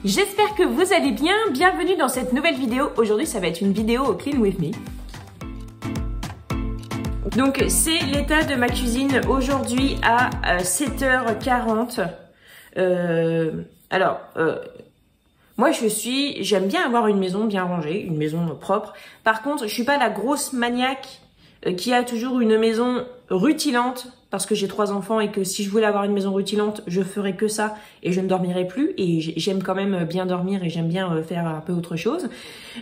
J'espère que vous allez bien, bienvenue dans cette nouvelle vidéo. Aujourd'hui ça va être une vidéo Clean With Me. Donc c'est l'état de ma cuisine aujourd'hui à 7h40. Moi j'aime bien avoir une maison bien rangée, une maison propre. Par contre je suis pas la grosse maniaque qui a toujours une maison rutilante, parce que j'ai 3 enfants et que si je voulais avoir une maison rutilante, je ferais que ça et je ne dormirais plus. Et j'aime quand même bien dormir et j'aime bien faire un peu autre chose.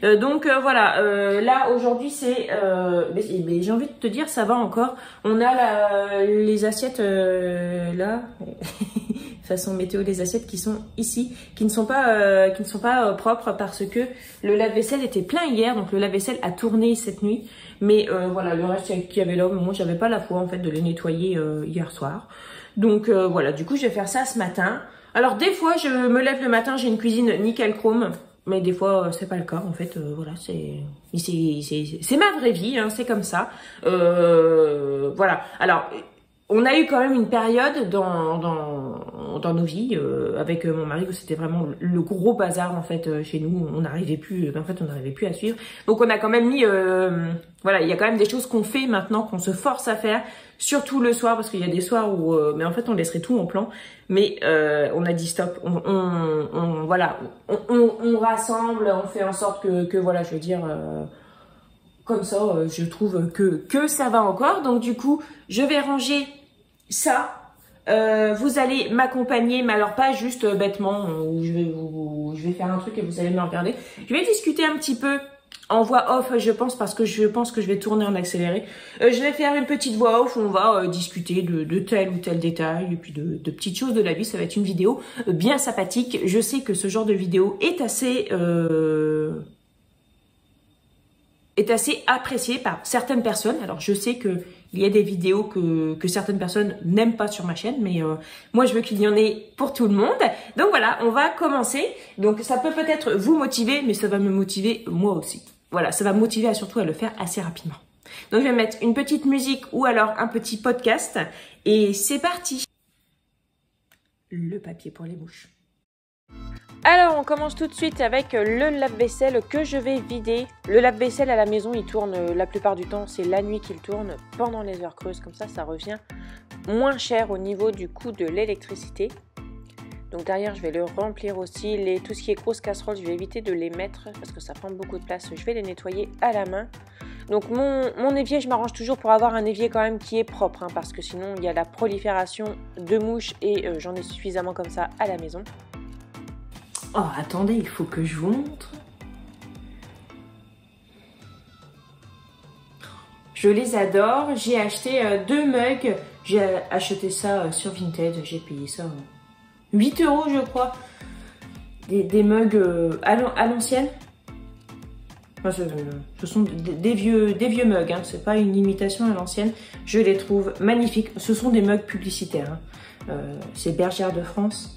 Voilà, là aujourd'hui c'est... mais j'ai envie de te dire, ça va encore. On a les assiettes là, façon météo, les assiettes qui sont ici, qui ne sont pas propres parce que le lave-vaisselle était plein hier. Donc le lave-vaisselle a tourné cette nuit. Mais voilà, le reste qu'il y avait là, moi j'avais pas la foi en fait de les nettoyer hier soir. Donc voilà, du coup je vais faire ça ce matin. Alors des fois je me lève le matin, j'ai une cuisine nickel chrome, mais des fois c'est pas le cas en fait. Voilà, c'est ma vraie vie, hein, c'est comme ça. Voilà. Alors on a eu quand même une période dans nos vies avec mon mari où c'était vraiment le gros bazar en fait chez nous. On n'arrivait plus, à suivre. Donc on a quand même mis, voilà, il y a quand même des choses qu'on fait maintenant, qu'on se force à faire, surtout le soir parce qu'il y a des soirs où, mais en fait on laisserait tout en plan. Mais on a dit stop. Voilà, on rassemble, on fait en sorte que voilà, je veux dire. Comme ça, je trouve que ça va encore. Donc du coup, je vais ranger ça. Vous allez m'accompagner, mais alors pas juste bêtement où je vais faire un truc et vous allez me regarder. Je vais discuter un petit peu en voix off, je pense, parce que je pense que je vais tourner en accéléré. Je vais faire une petite voix off où on va discuter de tel ou tel détail et puis de petites choses de la vie. Ça va être une vidéo bien sympathique. Je sais que ce genre de vidéo est assez apprécié par certaines personnes. Alors je sais que il y a des vidéos que certaines personnes n'aiment pas sur ma chaîne, mais moi je veux qu'il y en ait pour tout le monde. Donc voilà, on va commencer. Donc ça peut peut-être vous motiver, mais ça va me motiver moi aussi. Voilà, ça va me motiver surtout à le faire assez rapidement. Donc je vais mettre une petite musique ou alors un petit podcast et c'est parti. Le papier pour les mouches. Alors on commence tout de suite avec le lave-vaisselle que je vais vider. Le lave-vaisselle à la maison il tourne la plupart du temps, c'est la nuit qu'il tourne pendant les heures creuses, comme ça revient moins cher au niveau du coût de l'électricité. Donc derrière je vais le remplir aussi, tout ce qui est grosses casseroles je vais éviter de les mettre parce que ça prend beaucoup de place, je vais les nettoyer à la main. Donc mon évier je m'arrange toujours pour avoir un évier quand même qui est propre, hein, parce que sinon il y a la prolifération de mouches et j'en ai suffisamment comme ça à la maison. Oh, attendez, il faut que je vous montre. Je les adore. J'ai acheté 2 mugs. J'ai acheté ça sur Vinted. J'ai payé ça 8 € je crois. Des mugs à l'ancienne. Enfin, ce sont des vieux mugs. Hein. C'est pas une imitation à l'ancienne. Je les trouve magnifiques. Ce sont des mugs publicitaires. Hein. C'est Bergère de France.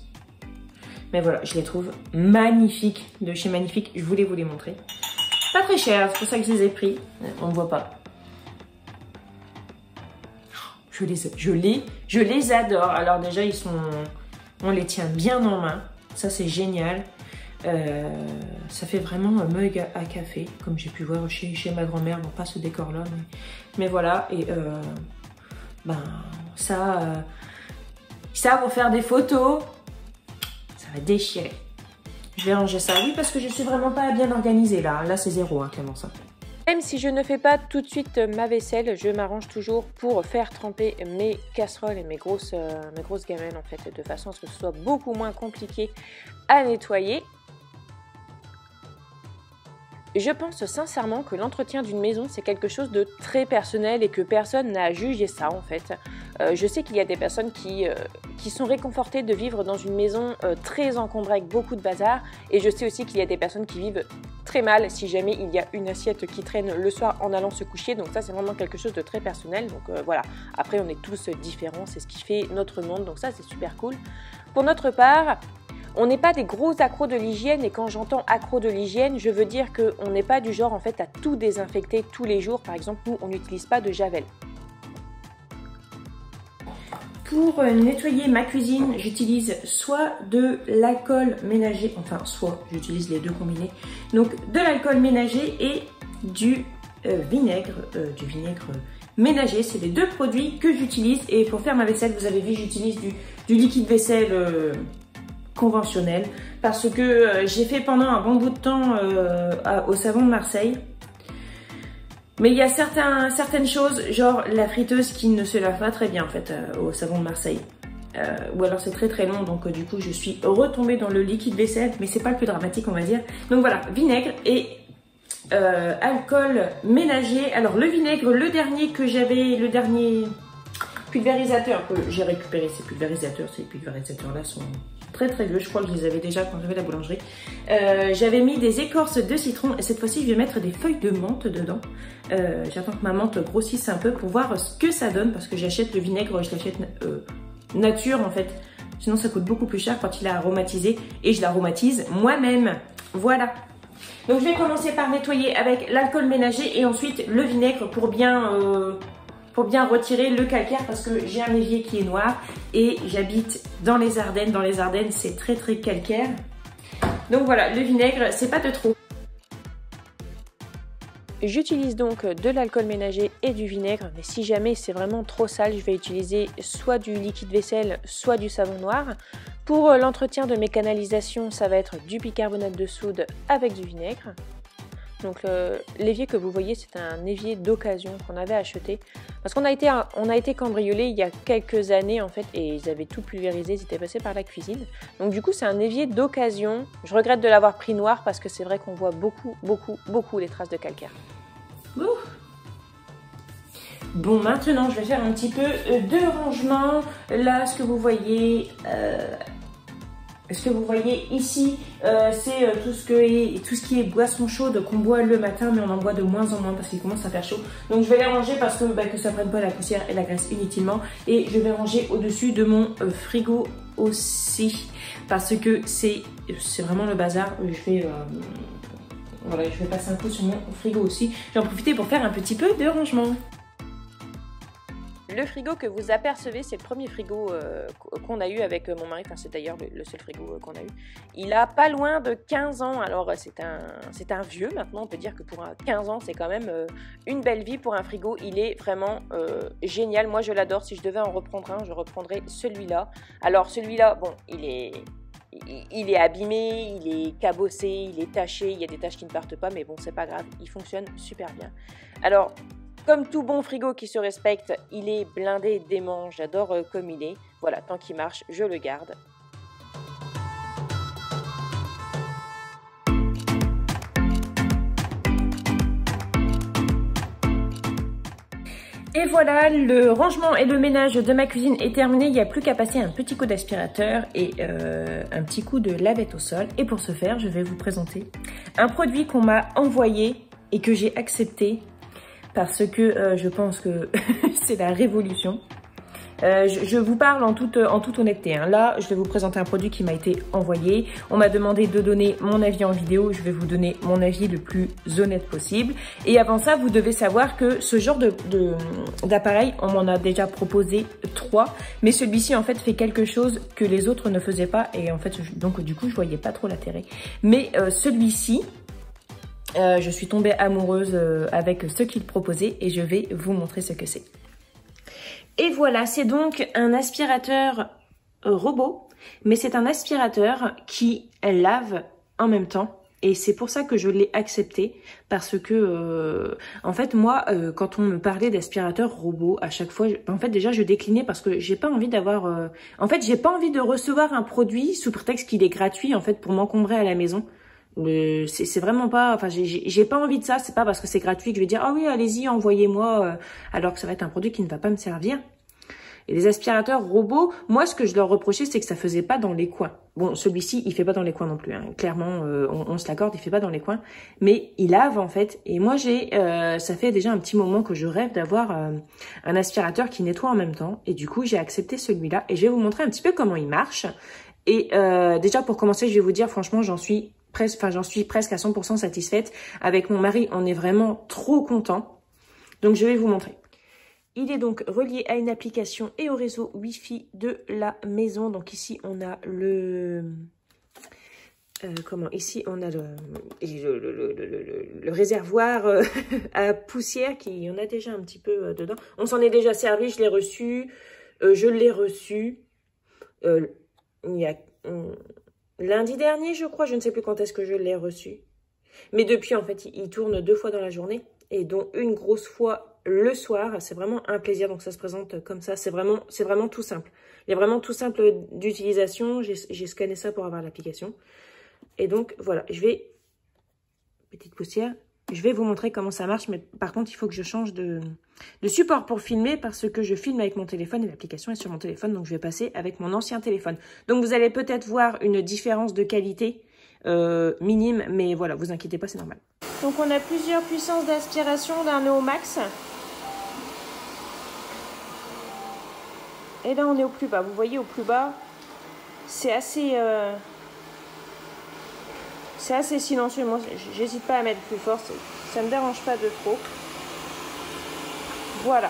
Mais voilà, je les trouve magnifiques, de chez Magnifique. Je voulais vous les montrer. Pas très cher, c'est pour ça que je les ai pris. On ne voit pas. Je les adore. Alors déjà, on les tient bien en main. Ça, c'est génial. Ça fait vraiment un mug à café, comme j'ai pu voir chez ma grand-mère. Bon, pas ce décor-là, mais voilà. Et ça pour faire des photos. Ça va déchirer. Je vais ranger ça. Oui, parce que je suis vraiment pas bien organisée là. Là, c'est 0, hein, clairement ça. Même si je ne fais pas tout de suite ma vaisselle, je m'arrange toujours pour faire tremper mes casseroles et mes grosses gamelles en fait, de façon à ce que ce soit beaucoup moins compliqué à nettoyer. Je pense sincèrement que l'entretien d'une maison, c'est quelque chose de très personnel et que personne n'a à juger ça en fait. Je sais qu'il y a des personnes qui sont réconfortées de vivre dans une maison très encombrée avec beaucoup de bazar. Et je sais aussi qu'il y a des personnes qui vivent très mal si jamais il y a une assiette qui traîne le soir en allant se coucher. Donc ça, c'est vraiment quelque chose de très personnel. Donc voilà, après on est tous différents, c'est ce qui fait notre monde. Donc ça, c'est super cool. Pour notre part... On n'est pas des gros accros de l'hygiène et quand j'entends accro de l'hygiène, je veux dire qu'on n'est pas du genre en fait à tout désinfecter tous les jours. Par exemple, nous, on n'utilise pas de javel. pour nettoyer ma cuisine, j'utilise soit de l'alcool ménager, enfin soit j'utilise les deux combinés, donc de l'alcool ménager et du vinaigre ménager. C'est les deux produits que j'utilise. Et pour faire ma vaisselle, vous avez vu, j'utilise du liquide vaisselle conventionnel parce que j'ai fait pendant un bon bout de temps au savon de Marseille. Mais il y a certaines choses, genre la friteuse qui ne se lave pas très bien en fait au savon de Marseille. Ou alors c'est très très long, donc du coup je suis retombée dans le liquide vaisselle, mais c'est pas le plus dramatique on va dire. Donc voilà, vinaigre et alcool ménager. Alors le vinaigre, le dernier que j'avais, le dernier pulvérisateur que j'ai récupéré, ces pulvérisateurs là sont très très vieux, je crois que je les avais déjà quand j'avais la boulangerie. J'avais mis des écorces de citron et cette fois-ci je vais mettre des feuilles de menthe dedans. J'attends que ma menthe grossisse un peu pour voir ce que ça donne parce que j'achète le vinaigre, je l'achète nature en fait. Sinon ça coûte beaucoup plus cher quand il est aromatisé et je l'aromatise moi-même. Voilà. Donc je vais commencer par nettoyer avec l'alcool ménager et ensuite le vinaigre pour bien retirer le calcaire parce que j'ai un évier qui est noir et j'habite dans les Ardennes. Dans les Ardennes, c'est très très calcaire. Donc voilà, le vinaigre, c'est pas de trop. J'utilise donc de l'alcool ménager et du vinaigre, mais si jamais c'est vraiment trop sale, je vais utiliser soit du liquide vaisselle, soit du savon noir. Pour l'entretien de mes canalisations, ça va être du bicarbonate de soude avec du vinaigre. Donc l'évier que vous voyez, c'est un évier d'occasion qu'on avait acheté. Parce qu'on a été cambriolé il y a quelques années en fait, et ils avaient tout pulvérisé, ils étaient passés par la cuisine. Donc du coup, c'est un évier d'occasion. Je regrette de l'avoir pris noir parce que c'est vrai qu'on voit beaucoup les traces de calcaire. Ouh. Bon, maintenant, je vais faire un petit peu de rangement. Là, ce que vous voyez ici, c'est tout ce qui est boisson chaude qu'on boit le matin, mais on en boit de moins en moins parce qu'il commence à faire chaud. Donc je vais les ranger parce que ça prenne pas la poussière et la graisse inutilement. Et je vais ranger au-dessus de mon frigo aussi parce que c'est vraiment le bazar. Voilà, je vais passer un coup sur mon frigo aussi. J'en profite pour faire un petit peu de rangement. Le frigo que vous apercevez, c'est le premier frigo qu'on a eu avec mon mari. Enfin, c'est d'ailleurs le seul frigo qu'on a eu. Il a pas loin de 15 ans. Alors, c'est un vieux maintenant. On peut dire que pour 15 ans, c'est quand même une belle vie pour un frigo. Il est vraiment génial. Moi, je l'adore. Si je devais en reprendre un, je reprendrais celui-là. Alors, celui-là, bon, il est abîmé, il est cabossé, il est taché. Il y a des taches qui ne partent pas, mais bon, c'est pas grave. Il fonctionne super bien. Alors, comme tout bon frigo qui se respecte, il est blindé d'aimants, j'adore comme il est. Voilà, tant qu'il marche, je le garde. Et voilà, le rangement et le ménage de ma cuisine est terminé. Il n'y a plus qu'à passer un petit coup d'aspirateur et un petit coup de lavette au sol. Et pour ce faire, je vais vous présenter un produit qu'on m'a envoyé et que j'ai accepté. Parce que je pense que c'est la révolution. Je vous parle en toute honnêteté. Hein. Là, je vais vous présenter un produit qui m'a été envoyé. On m'a demandé de donner mon avis en vidéo. Je vais vous donner mon avis le plus honnête possible. Et avant ça, vous devez savoir que ce genre d'appareil, on m'en a déjà proposé 3. Mais celui-ci, en fait, fait quelque chose que les autres ne faisaient pas. Et en fait, donc du coup, je voyais pas trop l'intérêt. Mais celui-ci... je suis tombée amoureuse avec ce qu'il proposait et je vais vous montrer ce que c'est. Et voilà, c'est donc un aspirateur robot, mais c'est un aspirateur qui lave en même temps. Et c'est pour ça que je l'ai accepté, parce que, en fait, moi, quand on me parlait d'aspirateur robot, à chaque fois, en fait, déjà, je déclinais parce que j'ai pas envie d'avoir... en fait, j'ai pas envie de recevoir un produit sous prétexte qu'il est gratuit, en fait, pour m'encombrer à la maison. C'est vraiment pas, enfin j'ai pas envie de ça. C'est pas parce que c'est gratuit que je vais dire ah oui allez-y envoyez-moi alors que ça va être un produit qui ne va pas me servir. Et les aspirateurs robots, moi ce que je leur reprochais c'est que ça faisait pas dans les coins. Bon celui-ci il fait pas dans les coins non plus hein. Clairement on se l'accorde, il fait pas dans les coins, mais il lave en fait. Et moi ça fait déjà un petit moment que je rêve d'avoir un aspirateur qui nettoie en même temps. Et du coup j'ai accepté celui-là et je vais vous montrer un petit peu comment il marche. Et déjà pour commencer je vais vous dire franchement j'en suis presque à 100% satisfaite. Avec mon mari, on est vraiment trop content. Donc, je vais vous montrer. Il est donc relié à une application et au réseau Wi-Fi de la maison. Donc ici, on a le... ici, on a le réservoir à poussière qui en a déjà un petit peu dedans. On s'en est déjà servi, je l'ai reçu. Je l'ai reçu il y a lundi dernier, je crois. Je ne sais plus quand est-ce que je l'ai reçu. Mais depuis, en fait, il tourne 2 fois dans la journée et dont une grosse fois le soir. C'est vraiment un plaisir. Donc, ça se présente comme ça. C'est vraiment tout simple. Il est vraiment tout simple d'utilisation. J'ai scanné ça pour avoir l'application. Et donc, voilà. Petite poussière. Je vais vous montrer comment ça marche. Mais par contre, il faut que je change de support pour filmer parce que je filme avec mon téléphone et l'application est sur mon téléphone. Donc, je vais passer avec mon ancien téléphone. Donc, vous allez peut-être voir une différence de qualité minime, mais voilà, vous inquiétez pas, c'est normal. Donc on a plusieurs puissances d'aspiration d'un nœud au max. Et là on est au plus bas. Vous voyez au plus bas, c'est assez silencieux. Moi j'hésite pas à mettre plus fort, ça me dérange pas de trop. Voilà.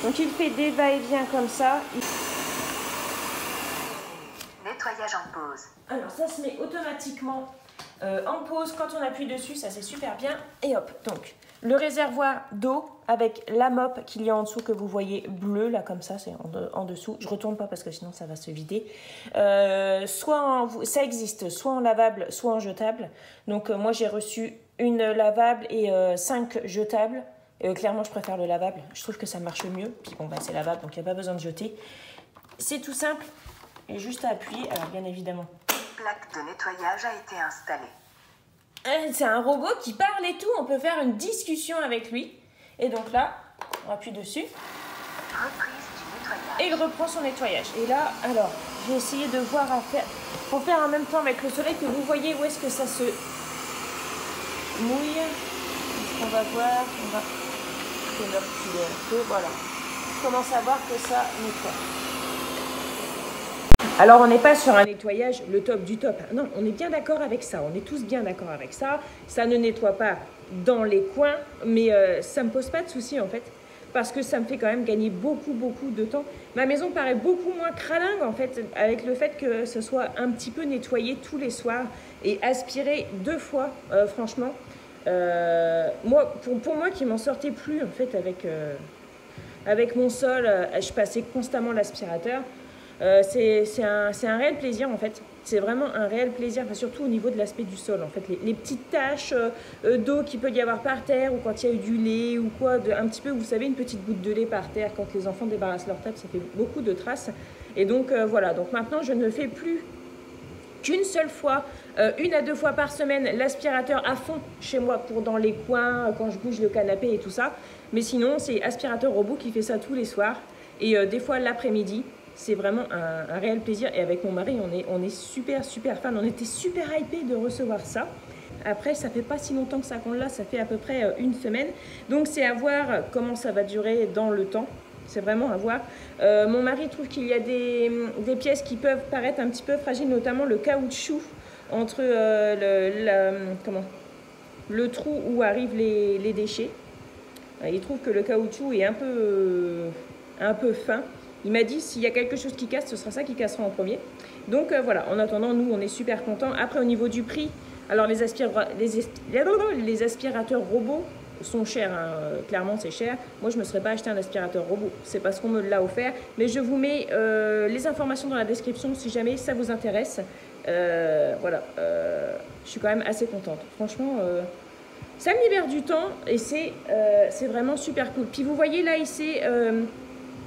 Donc il fait des va-et-vient comme ça. Nettoyage en pause. Alors ça se met automatiquement en pause quand on appuie dessus, ça c'est super bien. Et hop, donc le réservoir d'eau avec la mop qu'il y a en dessous que vous voyez bleu là comme ça, c'est en dessous. Je retourne pas parce que sinon ça va se vider. Ça existe soit en lavable, soit en jetable. Donc moi j'ai reçu une lavable et 5 jetables. Clairement je préfère le lavable, je trouve que ça marche mieux. Puis bon bah c'est lavable donc il n'y a pas besoin de jeter. C'est tout simple. Et juste à appuyer, alors bien évidemment. Une plaque de nettoyage a été installée. C'est un robot qui parle et tout, on peut faire une discussion avec lui. Et donc là, on appuie dessus. Reprise du nettoyage. Et il reprend son nettoyage. Et là, alors, j'ai essayé de voir à faire, pour faire en même temps avec le soleil, que vous voyez où est-ce que ça se mouille. On va voir, on va reculer un peu, voilà. Je commence à voir que ça nettoie. Alors, on n'est pas sur un nettoyage le top du top. Non, on est bien d'accord avec ça. On est tous bien d'accord avec ça. Ça ne nettoie pas dans les coins, mais ça ne me pose pas de souci en fait. Parce que ça me fait quand même gagner beaucoup de temps. Ma maison paraît beaucoup moins cralingue en fait, avec le fait que ce soit un petit peu nettoyé tous les soirs et aspiré 2 fois, franchement. Moi, pour moi qui m'en sortais plus en fait avec mon sol, je passais constamment l'aspirateur. C'est un réel plaisir en fait, c'est vraiment un réel plaisir, enfin, surtout au niveau de l'aspect du sol en fait, les petites taches d'eau qu'il peut y avoir par terre ou quand il y a eu du lait ou quoi, un petit peu, vous savez, une petite goutte de lait par terre quand les enfants débarrassent leur table, ça fait beaucoup de traces. Et donc voilà, donc maintenant je ne fais plus qu'une seule fois, 1 à 2 fois par semaine, l'aspirateur à fond chez moi pour dans les coins, quand je bouge le canapé et tout ça, mais sinon c'est aspirateur robot qui fait ça tous les soirs et des fois l'après-midi. C'est vraiment un réel plaisir. Et avec mon mari, on est super fan. On était super hypés de recevoir ça. Après, ça fait pas si longtemps que ça qu'on l'a. Ça fait à peu près 1 semaine. Donc, c'est à voir comment ça va durer dans le temps. C'est vraiment à voir. Mon mari trouve qu'il y a des pièces qui peuvent paraître un petit peu fragiles, notamment le caoutchouc entre le trou où arrivent les déchets. Il trouve que le caoutchouc est un peu fin. Il m'a dit, s'il y a quelque chose qui casse, ce sera ça qui cassera en premier. Donc voilà, en attendant, nous, on est super contents. Après, au niveau du prix, alors les aspirateurs robots sont chers. Hein. Clairement, c'est cher. Moi, je ne me serais pas acheté un aspirateur robot. C'est parce qu'on me l'a offert. Mais je vous mets les informations dans la description si jamais ça vous intéresse. Voilà, je suis quand même assez contente. Franchement, ça me libère du temps et c'est vraiment super cool. Puis vous voyez là, ici...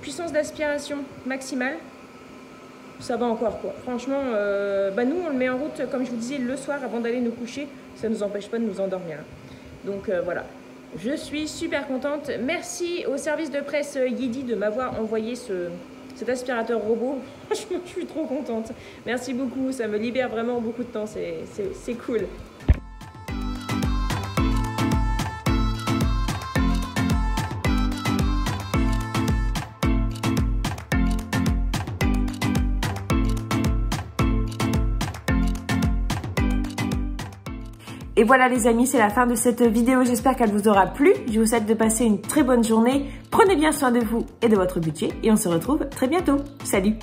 puissance d'aspiration maximale, ça va encore quoi. Franchement, nous on le met en route, comme je vous disais, le soir avant d'aller nous coucher. Ça ne nous empêche pas de nous endormir. Donc voilà, je suis super contente. Merci au service de presse Yidi de m'avoir envoyé cet aspirateur robot. Franchement, je suis trop contente. Merci beaucoup, ça me libère vraiment beaucoup de temps, c'est cool. Et voilà les amis, c'est la fin de cette vidéo. J'espère qu'elle vous aura plu. Je vous souhaite de passer une très bonne journée. Prenez bien soin de vous et de votre budget et on se retrouve très bientôt. Salut!